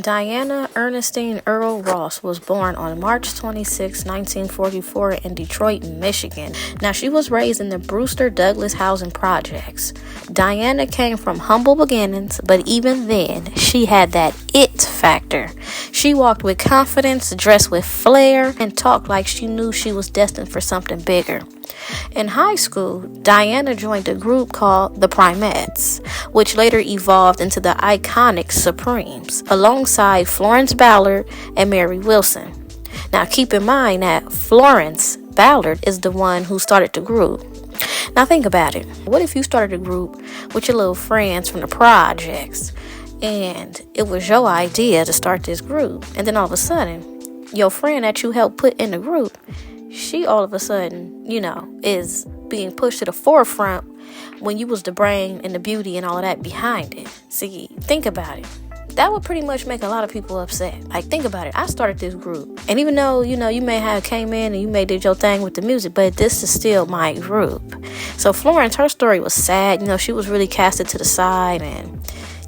Diana Ernestine Earl Ross was born on March 26, 1944 in Detroit, Michigan. Now, she was raised in the Brewster Douglas housing projects. Diana came from humble beginnings, but even then, she had that it factor. She walked with confidence, dressed with flair, and talked like she knew she was destined for something bigger. In high school, Diana joined a group called the Primettes, which later evolved into the iconic Supremes, alongside Florence Ballard and Mary Wilson. Now, keep in mind that Florence Ballard is the one who started the group. Now, think about it. What if you started a group with your little friends from the projects, and it was your idea to start this group, and then all of a sudden, your friend that you helped put in the group, she all of a sudden, is being pushed to the forefront when you was the brain and the beauty and all of that behind it. See, think about it. That would pretty much make a lot of people upset. Like, think about it. I started this group. And even though, you may have came in and you may did your thing with the music, but this is still my group. So Florence, her story was sad. She was really casted to the side. And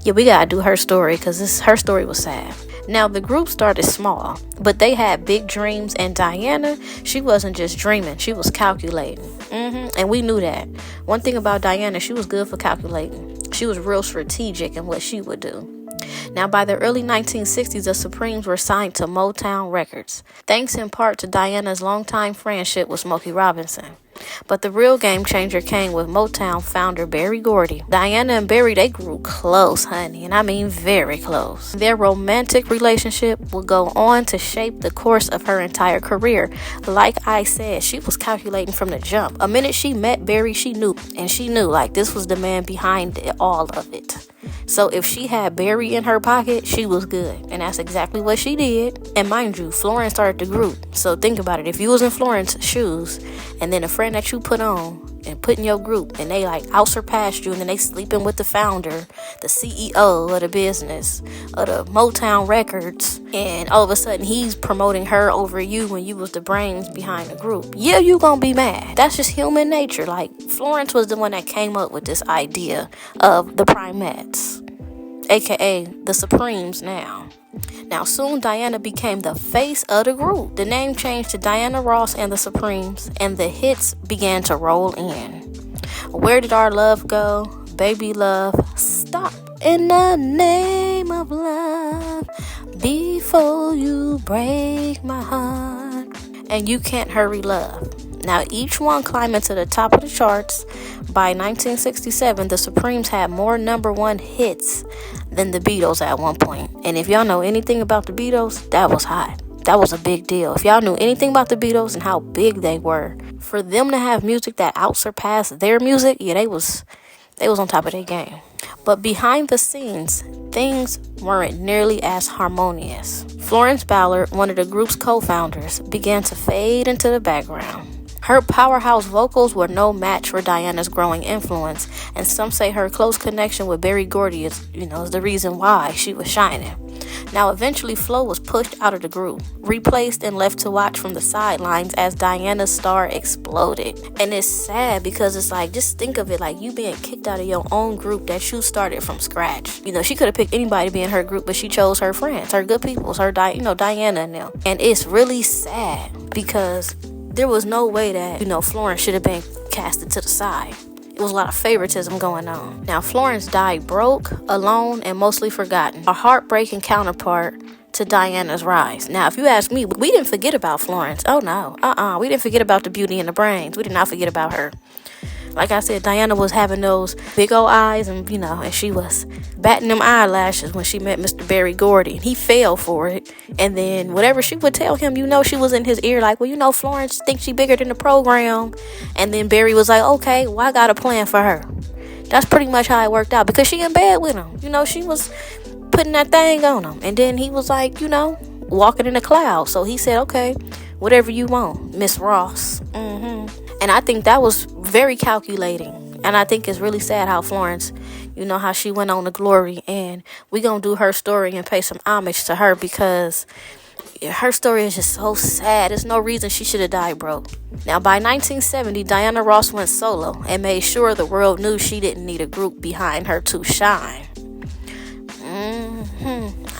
yeah, we got to do her story because her story was sad. Now, the group started small, but they had big dreams, and Diana, she wasn't just dreaming, she was calculating. And we knew that. One thing about Diana, she was good for calculating. She was real strategic in what she would do. Now, by the early 1960s, the Supremes were signed to Motown Records, thanks in part to Diana's longtime friendship with Smokey Robinson. But the real game changer came with Motown founder Berry Gordy. Diana and Berry, they grew close, honey, and I mean very close. Their romantic relationship would go on to shape the course of her entire career. Like I said, she was calculating from the jump. A minute she met Berry, she knew, like this was the man behind all of it. So if she had Berry in her pocket, she was good. And that's exactly what she did. And mind you, Florence started the group. So think about it. If you was in Florence's shoes, and then a friend that you put on and put in your group, and they like out-surpassed you, and then they sleeping with the founder, the CEO of the business, of the Motown Records, and all of a sudden he's promoting her over you when you was the brains behind the group. Yeah, you gonna be mad. That's just human nature. Like, Florence was the one that came up with this idea of the Primettes, aka the Supremes now. Now, soon Diana became the face of the group. The name changed to Diana Ross and the Supremes, and the hits began to roll in. Where Did Our Love Go? Baby Love, Stop in the Name of Love, Before You Break My Heart, and You Can't Hurry Love. Now, each one climbing to the top of the charts. By 1967, the Supremes had more number one hits than the Beatles at one point. And if y'all know anything about the Beatles, that was hot. That was a big deal. If y'all knew anything about the Beatles and how big they were, for them to have music that outsurpassed their music, yeah, they was on top of their game. But behind the scenes, things weren't nearly as harmonious. Florence Ballard, one of the group's co-founders, began to fade into the background. Her powerhouse vocals were no match for Diana's growing influence, and some say her close connection with Berry Gordy is the reason why she was shining. Now, eventually, Flo was pushed out of the group, replaced and left to watch from the sidelines as Diana's star exploded. And it's sad because it's like, just think of it like you being kicked out of your own group that you started from scratch. She could have picked anybody to be in her group, but she chose her friends, her good peoples, her Diana and them. And it's really sad because there was no way that, Florence should have been casted to the side. It was a lot of favoritism going on. Now, Florence died broke, alone, and mostly forgotten. A heartbreaking counterpart to Diana's rise. Now, if you ask me, we didn't forget about Florence. Oh, no. We didn't forget about the beauty and the brains. We did not forget about her. Like I said, Diana was having those big old eyes and, and she was batting them eyelashes when she met Mr. Berry Gordy. And he fell for it. And then whatever she would tell him, she was in his ear like, well, Florence thinks she bigger than the program. And then Berry was like, okay, well, I got a plan for her. That's pretty much how it worked out because she in bed with him. She was putting that thing on him. And then he was like, walking in the clouds. So he said, okay, whatever you want, Miss Ross. And I think that was very calculating. And I think it's really sad how Florence, how she went on to glory. And we going to do her story and pay some homage to her because her story is just so sad. There's no reason she should have died broke. Now, by 1970, Diana Ross went solo and made sure the world knew she didn't need a group behind her to shine.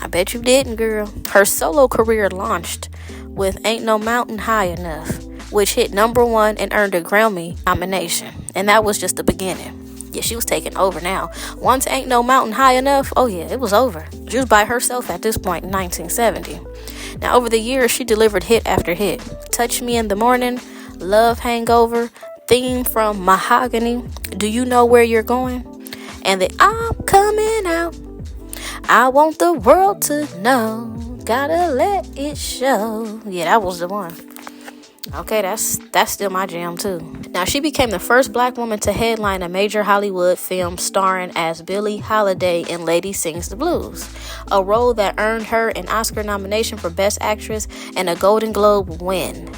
I bet you didn't, girl. Her solo career launched with Ain't No Mountain High Enough, which hit #1 and earned a Grammy nomination. And that was just the beginning. Yeah, she was taking over now. Once Ain't No Mountain High Enough, oh yeah, it was over. She was by herself at this point in 1970. Now, over the years, she delivered hit after hit. Touch Me in the Morning, Love Hangover, theme from Mahogany, Do You Know Where You're Going? And the I'm Coming Out. I want the world to know. Gotta let it show. Yeah, that was the one. Okay, that's still my jam too. Now, she became the first black woman to headline a major Hollywood film starring as Billie Holiday in Lady Sings the Blues, a role that earned her an Oscar nomination for Best Actress and a Golden Globe win.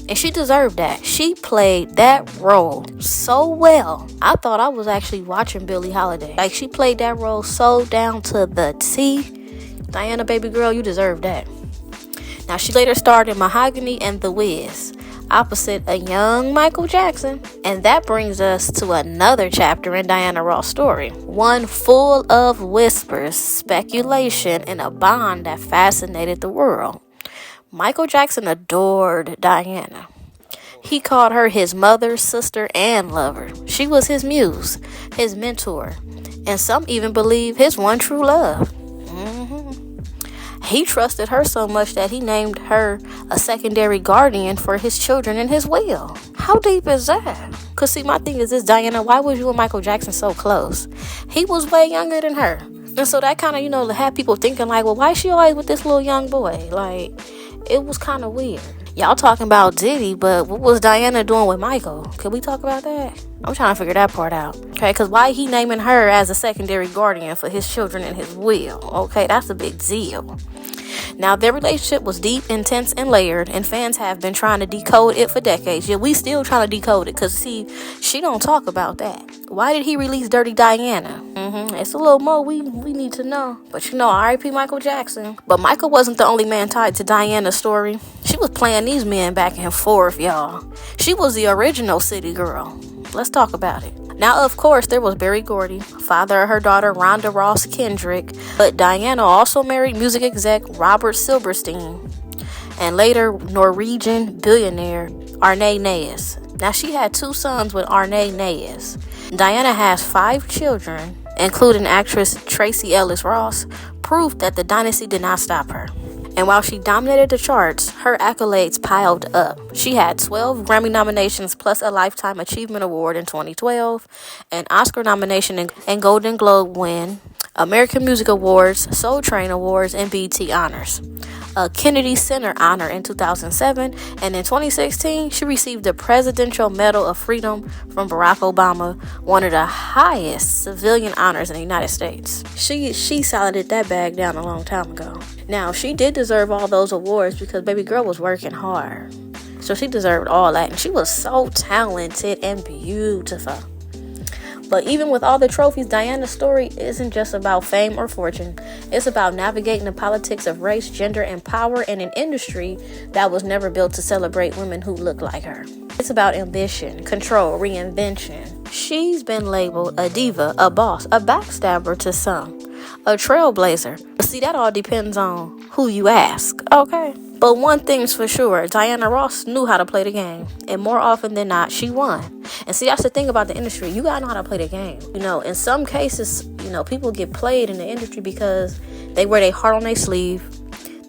And she deserved that. She played that role so well. I thought I was actually watching Billie Holiday. Like, she played that role so down to the T. Diana, baby girl, you deserve that. Now, she later starred in Mahogany and The Wiz, opposite a young Michael Jackson. And that brings us to another chapter in Diana Ross' story. One full of whispers, speculation, and a bond that fascinated the world. Michael Jackson adored Diana. He called her his mother, sister, and lover. She was his muse, his mentor, and some even believe his one true love. He trusted her so much that he named her a secondary guardian for his children in his will. How deep is that? Because see, my thing is this, Diana, why was you and Michael Jackson so close? He was way younger than her. And so that kind of, had people thinking like, well, why is she always with this little young boy? Like, it was kind of weird. Y'all talking about Diddy, but what was Diana doing with Michael? Can we talk about that? I'm trying to figure that part out. Okay, because why he naming her as a secondary guardian for his children in his will? Okay, that's a big deal. Now, their relationship was deep, intense, and layered, and fans have been trying to decode it for decades. Yeah, we still trying to decode it, because, see, she don't talk about that. Why did he release Dirty Diana? It's a little more we need to know. But, R.I.P. Michael Jackson. But Michael wasn't the only man tied to Diana's story. She was playing these men back and forth, y'all. She was the original city girl. Let's talk about it. Now, of course, there was Berry Gordy, father of her daughter Rhonda Ross Kendrick, but Diana also married music exec Robert Silverstein, and later Norwegian billionaire Arne Naess. Now, she had 2 sons with Arne Naess. Diana has 5 children, including actress Tracee Ellis Ross, proof that the dynasty did not stop her. And while she dominated the charts, her accolades piled up. She had 12 Grammy nominations plus a Lifetime Achievement Award in 2012, an Oscar nomination and Golden Globe win, American Music Awards, Soul Train Awards, and BET Honors. A Kennedy Center honor in 2007, and in 2016, she received the Presidential Medal of Freedom from Barack Obama, one of the highest civilian honors in the United States. She solided that bag down a long time ago. Now, she did deserve all those awards because baby girl was working hard. So she deserved all that, and she was so talented and beautiful. But even with all the trophies, Diana's story isn't just about fame or fortune. It's about navigating the politics of race, gender, and power in an industry that was never built to celebrate women who look like her. It's about ambition, control, reinvention. She's been labeled a diva, a boss, a backstabber to some, a trailblazer. But see, that all depends on who you ask, okay? But one thing's for sure, Diana Ross knew how to play the game. And more often than not, she won. And see, that's the thing about the industry. You gotta know how to play the game. In some cases, people get played in the industry because they wear their heart on their sleeve,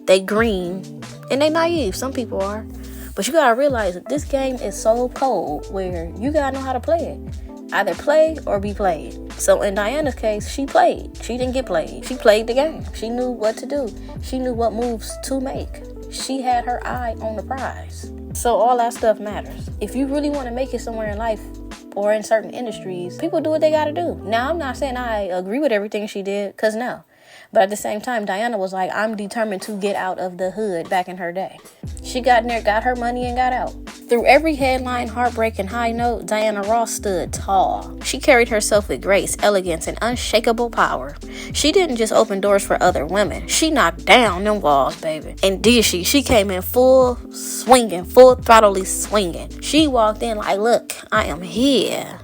they green, and they naive. Some people are. But you gotta realize that this game is so cold where you gotta know how to play it. Either play or be played. So in Diana's case, she played. She didn't get played. She played the game. She knew what to do. She knew what moves to make. She had her eye on the prize. So all that stuff matters. If you really want to make it somewhere in life or in certain industries, people do what they got to do. Now, I'm not saying I agree with everything she did, because no. But at the same time, Diana was like, I'm determined to get out of the hood back in her day. She got in there, got her money, and got out. Through every headline, heartbreak, and high note, Diana Ross stood tall. She carried herself with grace, elegance, and unshakable power. She didn't just open doors for other women. She knocked down them walls, baby. And did she? She came in full swinging, full throttledly swinging. She walked in like, look, I am here.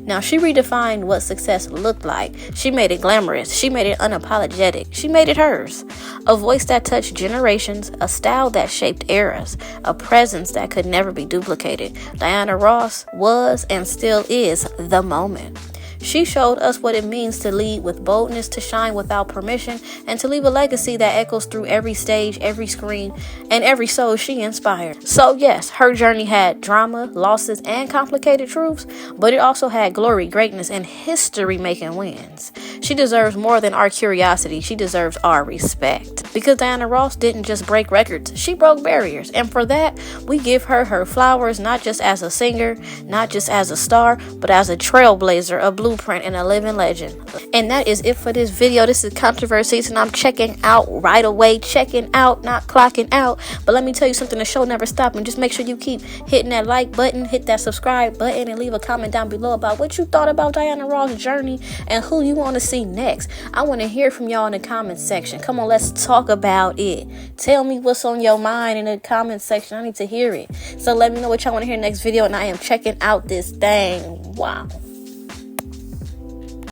Now, she redefined what success looked like. She made it glamorous. She made it unapologetic. She made it hers. A voice that touched generations, a style that shaped eras, a presence that could never be duplicated. Diana Ross was and still is the moment. She showed us what it means to lead with boldness, to shine without permission, and to leave a legacy that echoes through every stage, every screen, and every soul she inspired. So yes, her journey had drama, losses, and complicated truths, but it also had glory, greatness, and history-making wins. She deserves more than our curiosity. She deserves our respect. Because Diana Ross didn't just break records, she broke barriers. And for that, we give her her flowers, not just as a singer, not just as a star, but as a trailblazer, a blueprint, and a living legend. And that is it for this video. This is Controversies, and I'm checking out right away. Checking out, not clocking out. But let me tell you something, the show never stops. And just make sure you keep hitting that like button, hit that subscribe button, and leave a comment down below about what you thought about Diana Ross' journey and who you want to see next. I want to hear from y'all in the comment section. Come on, let's talk about it. Tell me what's on your mind in the comment section. I need to hear it. So let me know what y'all want to hear next video, and I am checking out this thing. Wow.